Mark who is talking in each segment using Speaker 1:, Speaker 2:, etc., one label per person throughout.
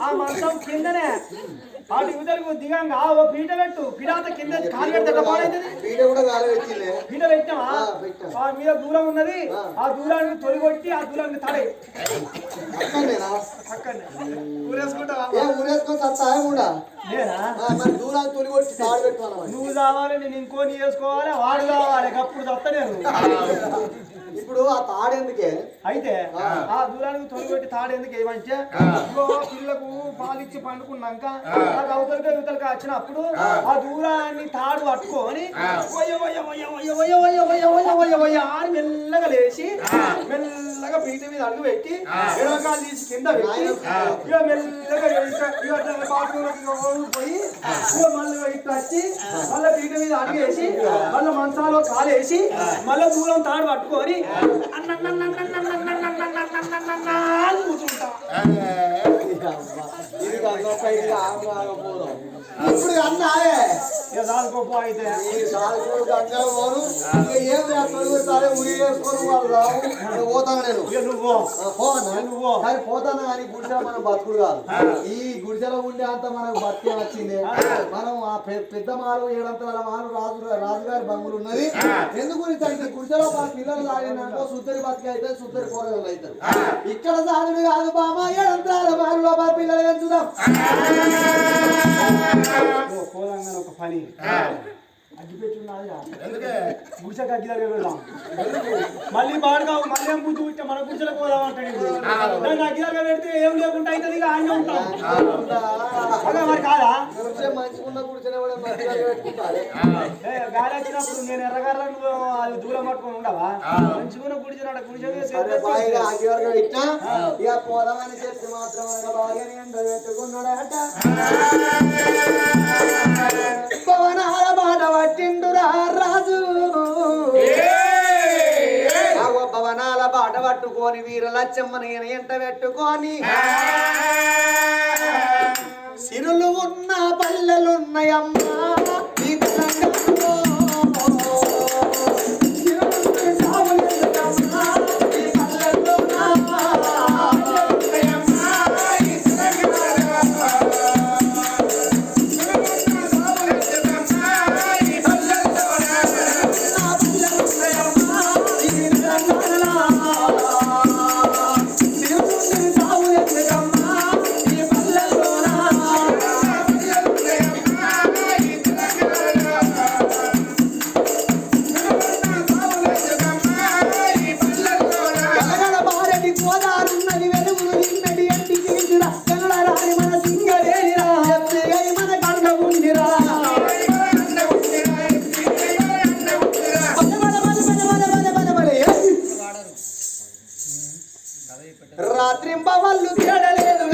Speaker 1: ఆ మంచం కిందనే ఆడు యువతలకు దిగంగా ఓ పీట పెట్టు పిడాత కింద కాలు పెడితే పీట పెట్టామా ఆ మీద దూరం ఉన్నది ఆ దూరానికి తొలిగొట్టి ఆ దూరానికి తడే నువ్వు కావాలి నేను ఇంకోని చేసుకోవాలి వాడు కావాలి అప్పుడు తత్త నేను
Speaker 2: ఇప్పుడు ఆ తాడేందుకే
Speaker 1: అయితే ఆ దూరానికి తొలిగొట్టి తాడేందుకు ఏమంటే పిల్లలకు పాలిచ్చి పండుకున్నాక అవతలకి యువతలకి వచ్చినప్పుడు ఆ దూరాన్ని తాడు పట్టుకొని అని మెల్లగా లేచి మెల్లగా పీట మీద అడుగు పెట్టి ఎడవకాలు తీసి కింద పెట్టి ఇక మెల్లగా పోయి మళ్ళీ ఇట్లా వచ్చి మళ్ళీ పీట మీద అడిగేసి మళ్ళీ మంచాలో కాలేసి మళ్ళీ దూరం తాడు పట్టుకొని
Speaker 2: ఇప్పుడు అన్నాయే
Speaker 1: సాలుకోపో అయితే
Speaker 2: పోను ఏం సరే ఉరి చేసుకొని వాళ్ళు రావు పోతాను నేను
Speaker 1: నువ్వు
Speaker 2: కానీ పోతాను కానీ గుడిసెల మనం బతుకుడు కాదు ఈ గుడిసెలో ఉండే అంత మనకు బతికే వచ్చింది మనం ఆ పెద్ద మాలు ఏడంతల మాలు రాజుగారి బంగులు ఉన్నది ఎందుకు గుడిసెలో మన పిల్లలు తాగినాకో సుద్దరి బతికి అయితే సుద్దరి కూరగాయలు అవుతారు ఇక్కడ సాగుడు కాదు బామ ఏడంతల మాలులో మా పిల్లలు ఎంచుదాం
Speaker 1: ఒక పని అగ్గిపెట్టున్నది గుడిసెకి అగ్గి దగ్గర వెళ్దాం మళ్ళీ బాడుగా మళ్ళీ బుద్ధి పుట్టే మన గుడిసెలకు పోదాం అంటాడు దాన్ని అగ్గి దగ్గర పెడితే ఏం లేకుండా అవుతుంది ఇక ఆయన ఉంటాం అదే మరి కాదా గాలి వచ్చినప్పుడు నేను ఎర్రగారు అది దూరం పట్టుకొని ఉండవా మంచిగా గుడిచిన
Speaker 2: ఇక పోదామని చెప్పి మాత్రం పెట్టుకున్నాడట పవనాల బాట పట్టిండురా రాజు పవనాల బాట పట్టుకొని వీరలచ్చమ్మని ఎంట పెట్టుకొని సిరులు ఉన్న పల్లెలున్నాయమ్మా రాత్రింబవళ్ళు తిరడలేదు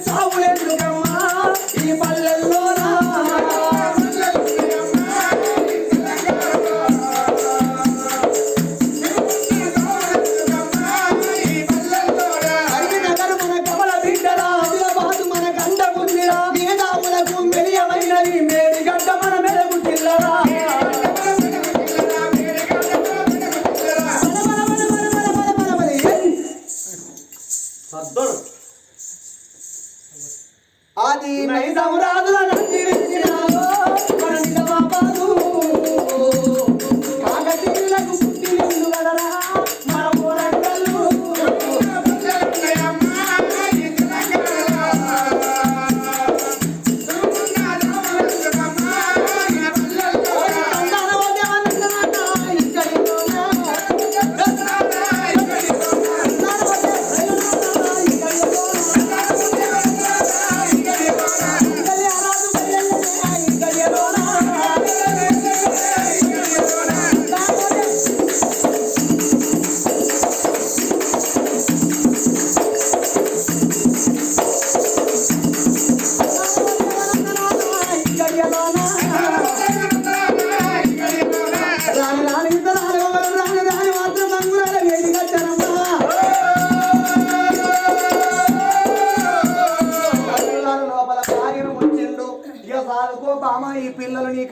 Speaker 2: సాగులేదు ఈ పల్లెల్లో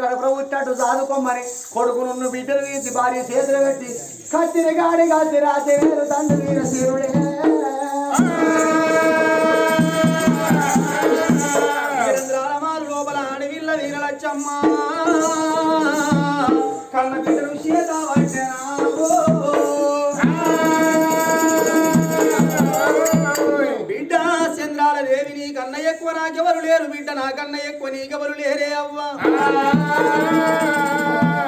Speaker 2: కడుపులో పుట్టినట్టు సాదుకోమని కొడుకును బిడ్డలు తీసి భార్య చేతులు పెట్టి కత్తిన గాడి కత్తి రాజేరు తండ్రి వీర శివుడే
Speaker 1: లోపల అడవిల్ల వీరలచ్చమ్మ కన్న బిడ్డలు సీత బిడ్డ చంద్రాల దేవిని కన్న ఎక్కువ నాకెవరు లేరు బిడ్డ నాకన్నా ఎక్కువ నీకెవరు లేరే అవ్వ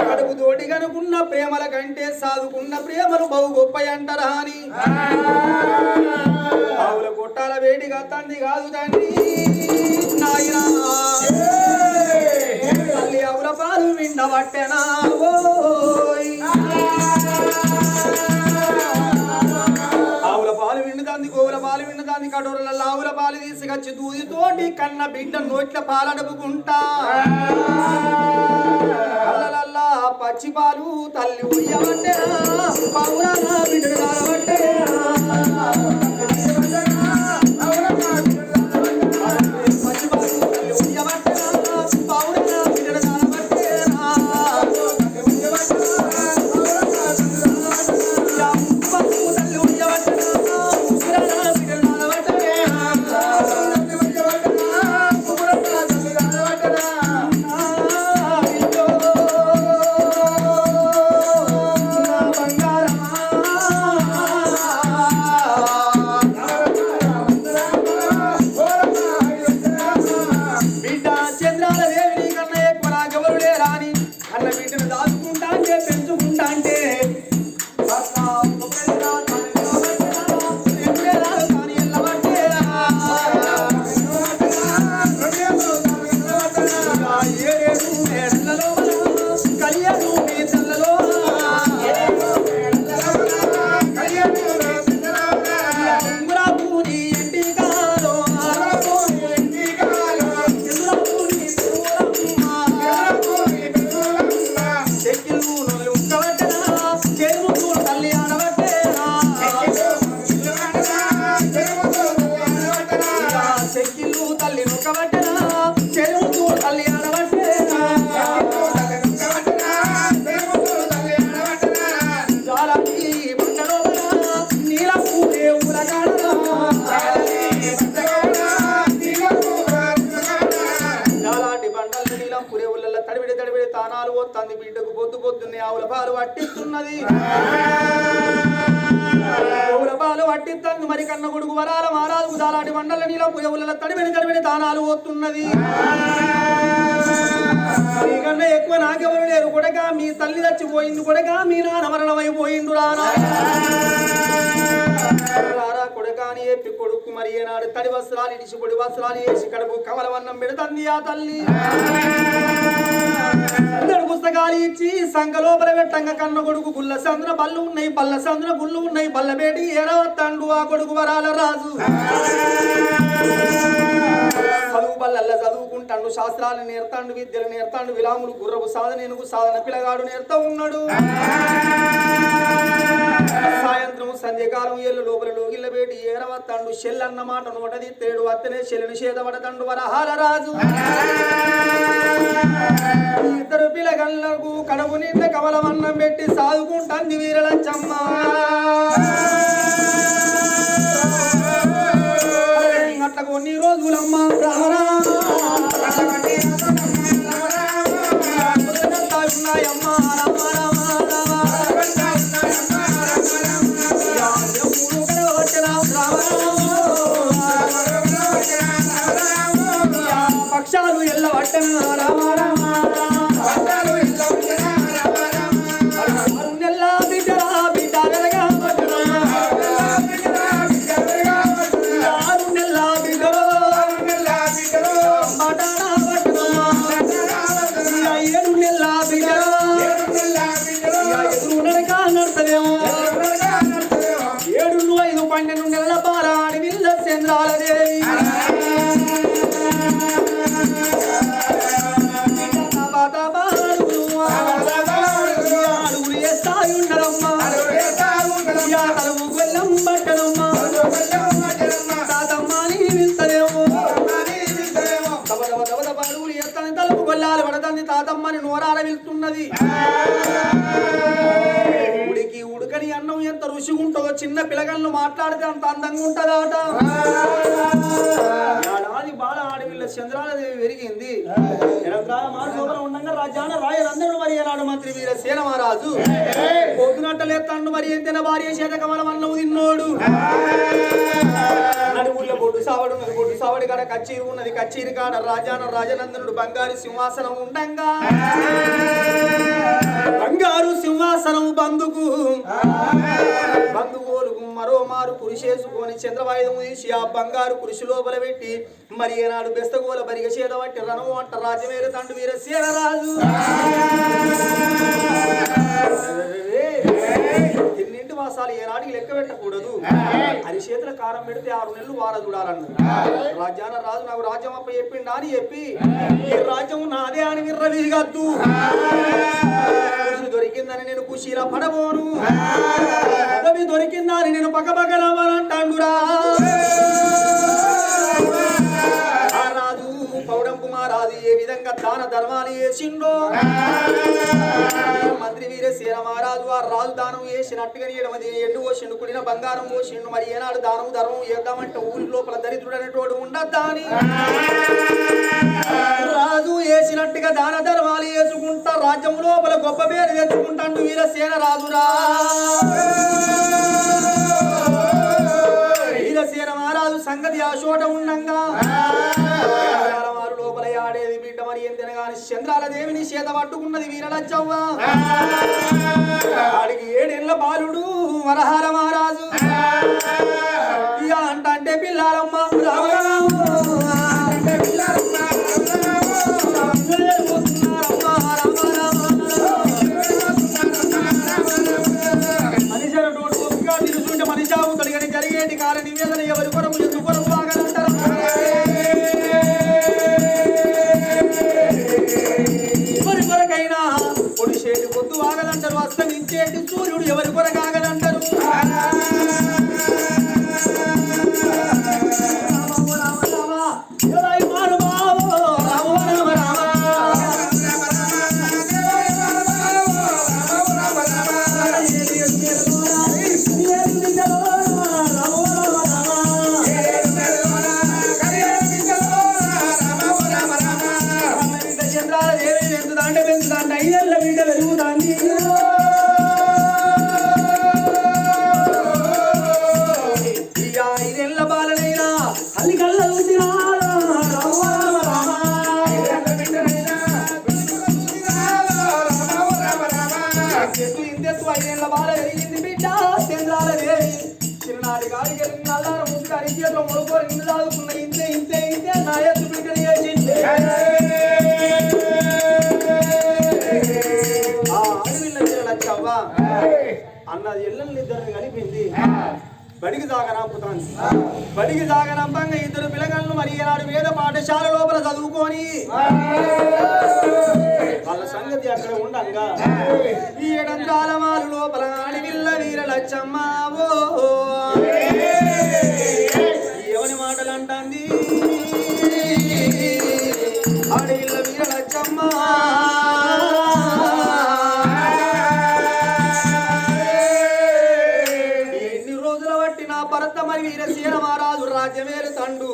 Speaker 1: కడుపు తోటి కనుకున్న ప్రేమల కంటే సాదుకున్న ప్రేమలు బహు గొప్ప అంటారా అని ఆవుల కొట్టాల వేడిగా తండ్రి కాదు తండ్రి నాయనా తల్లి ఆవుల పాలు విండబట్టెనా ఆవుల పాలు విండుదాన్ని గోవుల పాలు విండుదాన్ని కటోరల ఆవుల పాలు తీసుకొచ్చి దూదితోటి కన్న బిడ్డ నోట్ల పాలడుపుకుంటా అల్లలల్లా పచ్చి పాలు తల్లి ఉయ్యబట్టెనా పౌరా బిడ్డలు కాలబట్టేనా బిడ్డకు పొద్దు పొద్దున్నే ఆవుల పాలు పట్టిస్తున్నది ఆవుల పాలు పట్టిస్తుంది మరి కన్న కొడుకు వరాల మారాలు దాలాంటి మండల నీళ్ళ పురుగుల తడిబెడి దానాలు పోతున్నది మీకన్నా ఎక్కువ నాకెవరు లేరు కొడగా మీ తల్లి చచ్చిపోయింది కొడగా మీ నాన్న మరణమైపోయిండు రారా కొడగా అని చెప్పి కొడుకు మరి ఏనాడు తడి వస్త్రాలు ఇడిచి పొడి వస్త్రాలు వేసి కడుపు కమలవన్నం పెడుతుంది ఆ తల్లి పుస్తకాలు ఇచ్చి సంఘ లోపల పెట్టంగా కన్న కొడుకు గుల్ల సంద్ర బళ్ళు ఉన్నాయి బల్ల సంద్ర గుళ్ళు ఉన్నాయి బల్ల బేటి ఏడవత్తాండు ఆ కొడుకు వరాల రాజు చదువు బల్లల్లా చదువుకుంటాడు శాస్త్రాలు నేర్తాండు విద్యలు నేర్తాండు విలాములు గుర్రపు సాధన సాధన పిల్లగాడు నేర్తా ఉన్నాడు సాయంత్రం సంధ్యకాలం ఏళ్ళు లోపల లోగిళ్ళ బేటి ఏడవత్తాండు చెల్లన్న మాట నోటది తేడు అత్తనే చెల్లిని చేదపడతాండు వరహాల రాజు ఇద్దరు పిల్లగళ్ళకు కడుపు నిండా కమలమన్నం పెట్టి సాదుకుంటాంది వీరలచ్చమ్మ అట్లా కొన్ని రోజులమ్మ ఉన్నాయమ్మ పక్షాలు ఎల్ల పట్టణ రామ రామ తాతమ్మని
Speaker 3: నోరాల వెళ్తున్నది. ఉడికి ఉడకని అన్నం ఎంత రుచిగా ఉంటుందో చిన్న పిల్లగలను మాట్లాడితే అంత అందంగా ఉంటదాట. ఏడాది బాల ఆడవిల్ల చంద్రాలదేవి పెరిగింది. ఉండగా రాజ్యాన రాయలందరూ మరి ఏనాడు మంత్రి వీరసేన మహారాజు పొద్దునట్టలేస్తాడు. మరి ఎంతైనా భార్య శతకమల అన్నం తిన్నోడు. నడుగుళ్ళ బొడ్డు సావడు ఉన్నది. బొడ్డు సావడి కాడ కచ్చేరి ఉన్నది. కచ్చేరి కాడ రాజాన రాజనందనుడు బంగారు సింహాసనం ఉండంగా బంగారు సింహాసనం బంధుగోలుకు మరో మారు కురిసేసుకొని చంద్రవాయుధము తీసి ఆ బంగారు కురిసి లోపల పెట్టి మరి ఏనాడు బెస్తగోల బరిగ చేత పట్టి రణము అంట రాజమేరు తండ్రి వీరసేన రాజు తిన్నింటి మాసాలు ఏనాడికి లెక్క పెట్టకూడదు. అరిచేతుల కారం పెడితే 6 నెలలు వార చూడాలన్నారు. రాజ్యాన రాజు నాకు రాజ్యం అప్ప చెప్పిండా అని చెప్పి ఈ రాజ్యం నాదే అని విర్రవీగద్దు. దొరికిందని నేను కుషీలా పడబోను. పదవి దొరికిందని నేను పక్కపక్కనవనంటాడురా. ఆ రాజు పౌడం కుమారాజు ఏ విధంగా దాన ధర్మాలు చేసిండో మంత్రి వీరసేన మహారాజు ఆ రాజు దానం చేసినట్టుగా ఎండు పోసిండు. కుడిన బంగారం పోసిండు. మరి ఏనాడు దానం ధర్మం చేద్దామంటే ఊరి లోపల దరిద్రుడు అనేటోడు ఉండద్దా అని రాజు వేసినట్టుగా దాన ధర్మాలు వేసుకుంటా రాజ్యం లోపల గొప్ప పేరు తెచ్చుకుంటాడు వీరసేన రాజురా. వీరసేన మహారాజు సంగతి ఆ చోట ఉండంగా లోపల ఆడేది బిడ్డ మరి ఏం తినగాని చంద్రాల దేవిని చేత పట్టుకున్నది వీరలచ్చవ్వ. వాడికి 7 ఏళ్ల బాలుడు వరహాల మహారాజు. ఇక అంటే పిల్లారమ్మ మనిషి అవుతాడు కానీ జరిగేటి కాల నివేదన ఎవరి కొరకు ఎందుకు కొరకు బాగానంటారు. ఎవరి కొరకైనా పొడిచేటి పొద్దు ఆగదంటారు. అస్తమించేటి సూర్యుడు ఎవరి కొరకు ఆగదంటారు. చిన్ననాటి గాడికి నల్లార ముసుగారి చేతిలో మొడుకోరు ఇల్లు దాదుకున్న ఇంతే ఇంతే ఇంతే నా ఎత్తు బిడ్డలు చేసింది. ఆ అడవిలో వీరలచ్చవ్వ అన్నది ఎల్లల్ని ఇద్దరిని కలిపింది. బడికి దాగనంపుతాంది. బడికి దాగనంపంగా 2 పిల్లగాళ్ళు మరి ఈనాడు వేద పాఠశాల లోపల చదువుకొని వాళ్ళ సంగతి అక్కడ ఉండంగా ఈ 7 కాలమాలు లోపల అడవిల్ల వీరలచ్చమ్మ ఎవని మాటలు అంటుంది. అడవిల్ల వీరలచ్చమ్మ భరత మరి వీరసేన మహారాజు రాజ్యమేలు తండు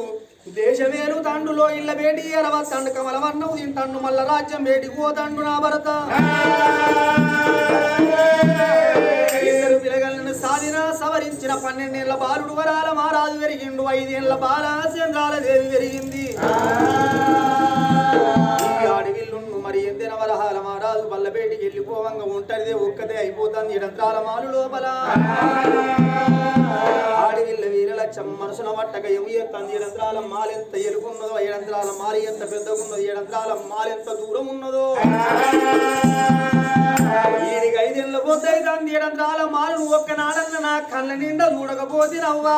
Speaker 3: దేశమేలు తండులో ఇళ్ళ వేడి ఎరవ తండు కమలవన్నవు తింటండు మల్ల రాజ్యం వేడికి పోతండు నా భరత. 2 పిల్లగలను సాధిన సవరించిన 12 ఏళ్ల బాలుడు వరాల మహారాజు పెరిగిండు. 5 ఏళ్ల బాల చంద్రాల దేవి పెరిగింది. అడవిల్లుండు మరి ఎంతైన వరహాల మహారాజు బల్లబేటికి వెళ్ళిపోవంగా ఉంటరిదే ఒక్కదే అయిపోతుంది. 7 మాలు లోపల ఆడవిల్ల వీరలచ్చమ్మ మనసున పట్టక ఎముయంతంది. 7 మాలెంత ఎలుగున్నదో 7 మాలి ఎంత పెద్దగున్నదో 7 మాలెంత దూరం ఉన్నదో ఈడికి 5 ఏళ్ళ పోతైతుంది. 7 మాలు ఒక్కనాడన్న నా కళ్ళ నిండా చూడకపోతినవ్వా.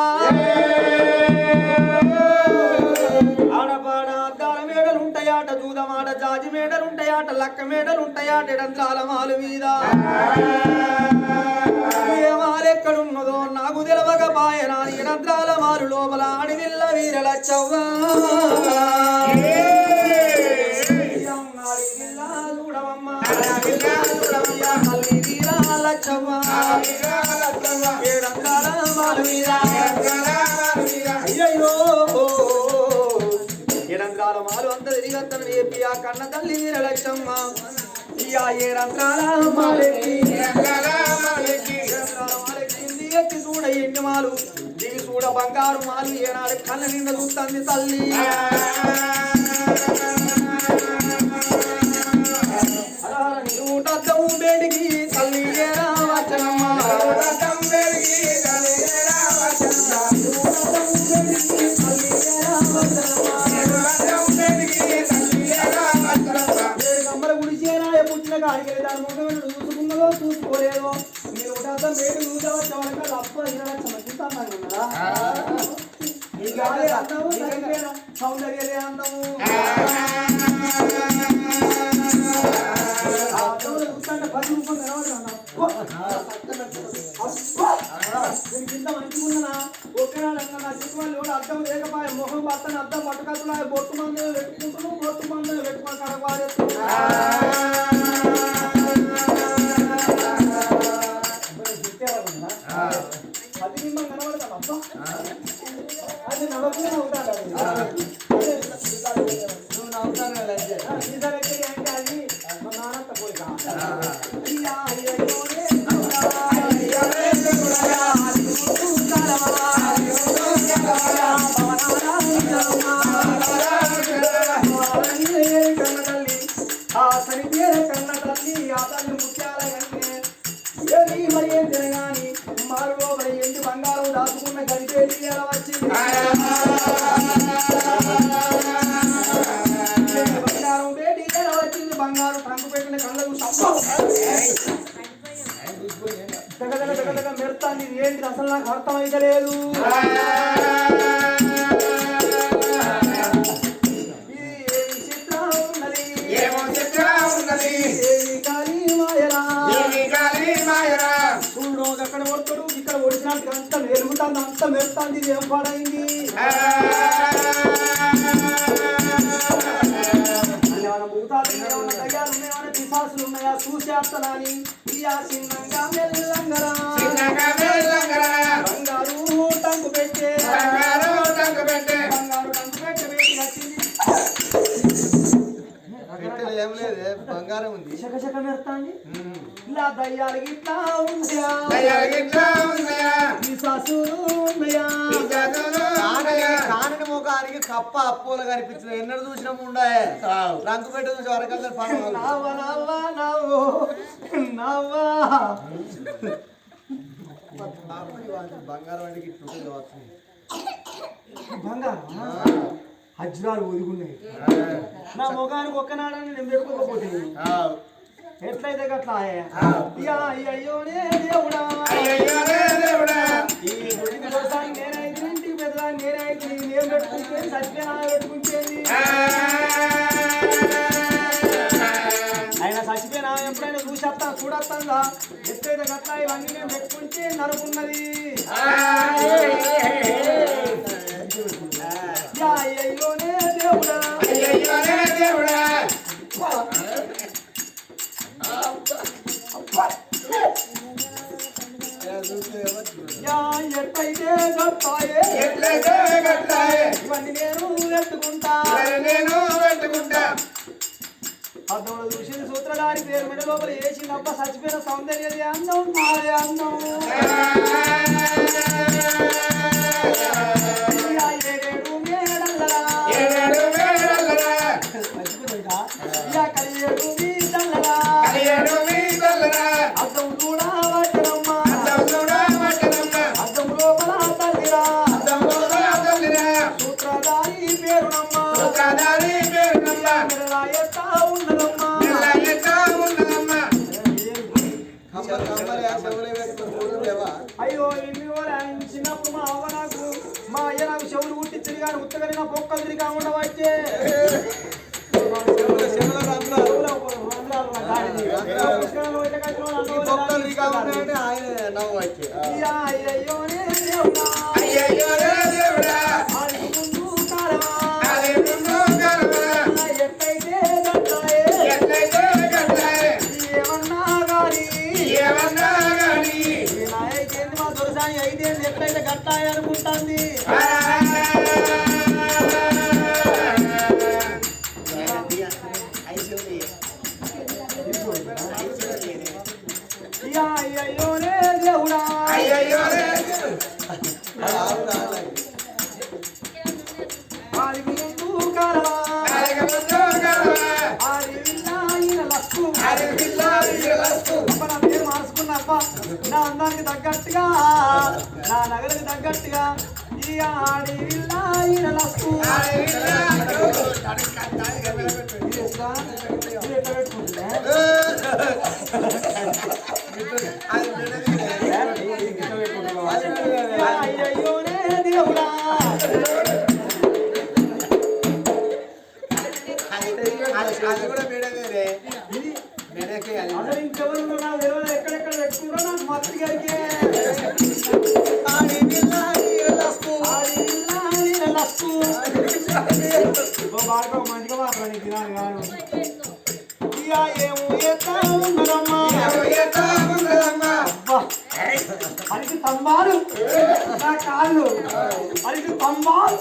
Speaker 3: ఆడపాడ అద్దాల మేడలుంటాయాట, జూదమాడ జాజి మేడలుంటాయాట, లక్క మేడలుంటాయాట 7 మాలు మీద. ఏ మాలెక్కడున్నదో నాకు తెలవక పాయనా 7 మాలు లోపల అడవిల్ల వీరలచ్చవ్వ. చూడవమ్మా మళ్ళీ వీరా లచ్చవ్వ ఏడంగాల మాలు మీద అయ్యయ్యో ఏడంగాల మాలు అంత తిరిగత్తను ఏపి ఆ కన్న తల్లి వీర లచ్చమ్మ ఇయా ఏడంగాల మాలెక్కి మాలెక్కింది ఎత్తి చూడ ఎన్ని మాలు దిగి చూడ బంగారు మాలు ఏనాడు కళ్ళ నిండా చూస్తుంది తల్లి నూటద్దము బేడికి తల్లి ఏరా వచ్చనమ్మ కమ్మల గుడి చేరాయ పుట్టిన కాడికి దాని ముఖం చూసుకున్నదో చూసుకోలేదో మీరు నూటద్దం బేడి చూసవచ్చ వరకు అప్ప చూస్తామన్నారా ఈ గాలి అందము సౌందర్యలే అందము కింద మంచిగున్నా ఒకేనాడు నా చిక్కుమల్లి కూడా అర్థం లేకపోయే మొహం పట్టని అర్థం పట్టుకత్తున్నా బొట్టు మంది పెట్టుకుంటున్నావు బొట్టు మంది పెట్టుకుని కడపారేస్తున్నా అది నిమ్మ కనబడతాను అబ్బా అది నవ్వుకునే అవుతాడు నువ్వు నవ్వుతాను అంటే అది మా నాన్న పోయిగా ఆ సరి పేరు కన్న తల్లి ఆ తల్లి ముత్యాల కంటే ఏది మరి ఏం తిరగాని మారు లోపల ఎండి బంగారం దాచుకున్న గడిపేది ఎలా వచ్చింది బంగారం బేటి ఎలా వచ్చింది బంగారు టంకు పెట్టిన కళ్ళకు మెడతాంది ఏంటి అసలు నాకు అర్థం అయితే లేదు చూడు అక్కడ కొడతాడు ఇక్కడ ఒడిచినట్టు అంత మెరుగుతుంది అంత మెరుతుంది ఇది ఏం పాడైంది ఏమైనా భూతాలు ఏమైనా దయ్యాలు ఏమైనా పిశాసులు ఉన్నాయా చూసేస్తానని ఇయా చిన్నంగా మెల్లంగరా బంగారు టంకు పెట్టే బంగారు టంకు పెట్టే వేసి వచ్చింది
Speaker 2: ఏం లేదు బంగారం ఉంది
Speaker 3: చకచక మెరుతుంది ఇలా దయ్యాలు గిట్లా ఉన్నాయా పిశాసులు ఉన్నాయా
Speaker 2: కాని ముఖానికి కప్ప అప్పులు కనిపించిన ఎన్నడు చూసినా ఉండే రంగు పెట్టి చూసి వరకల్లా
Speaker 3: నవ్వా నవ్వా నవ్వు నవ్వా
Speaker 2: బంగారం అంటే
Speaker 3: బంగారం అజ్రాలు ఒదుగున్నాయి నా ముఖానికి ఒక్కనాడని నేను పెట్టుకోకపోతే ఎట్లయితే గట్లా అయ్యోనే దేవుడా ఈ గుడికి దోసాన్ని నేనైతే ఇంటికి పెద్దదాన్ని నేనైతే నేను పెట్టుకుంటే సత్యనా పెట్టుకుంటేది ఆయన చచ్చిపోయినా ఎప్పుడైనా చూసేస్తా చూడొస్తా ఎట్లయితే గట్లా ఇవన్నీ నేను పెట్టుకుంటే నరుకున్నది అయ్యోనే దేవుడా ఎట్లయితే గట్టాయే ఇవన్నీ నేను పెట్టుకుంటా అర్థంలో చూసింది సూత్రధారి పేరు మీద లోపల వేసింది అబ్బా చచ్చిపోయిన సౌందర్యం అందం మాదే అందం అద్దం కూడా పట్టడమ్మా అద్దం లోపల తల్లిరా సూత్రధారి పేరునమ్మా ఎత్తా ఉన్నదమ్మా అయ్యో ఇన్ని చిన్నప్పుడు మా అవ్వ నాకు మా అయ్య నాకు చెవులు కుట్టి తిరిగాను ఉత్తగరిన పొక్కలు తిరిగా ఉండవచ్చే ఎట్లయితే అయితే ఎట్లయితే గట్టాయి అనుకుంటాంది. అయ్యయ్యోనే దేవుడా ఆదికి ముందు కాలమా ఆది విల్లాయిన లక్కు అప్ప నా పేరు మార్చుకున్నప్ప నా అందానికి తగ్గట్టుగా నా నగలకు తగ్గట్టుగా ఈ ఆడి విల్లాయిన లక్కు అయ్యయ్యోనే దేవుడా
Speaker 4: అది కూడా మేడమే మేడకే
Speaker 3: అసలు ఇంకెవరు నాకు తెలియదు ఎక్కడెక్కడ పెట్టుకున్నారో నాకు మత్తు గారికి మంచిగా మాట్లాడి తినాలి కాదు ఏమో అరికి స్తంభాలు నా కాళ్ళు అరికి స్తంభాలు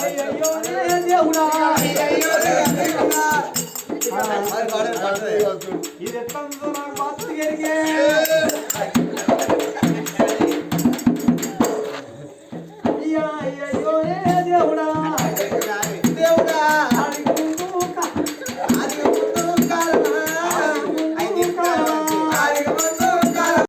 Speaker 3: అయ్యో దేవుడా ఇది ఎట్లా నాకు మత్తు గారికి అయ్యో దేవుడా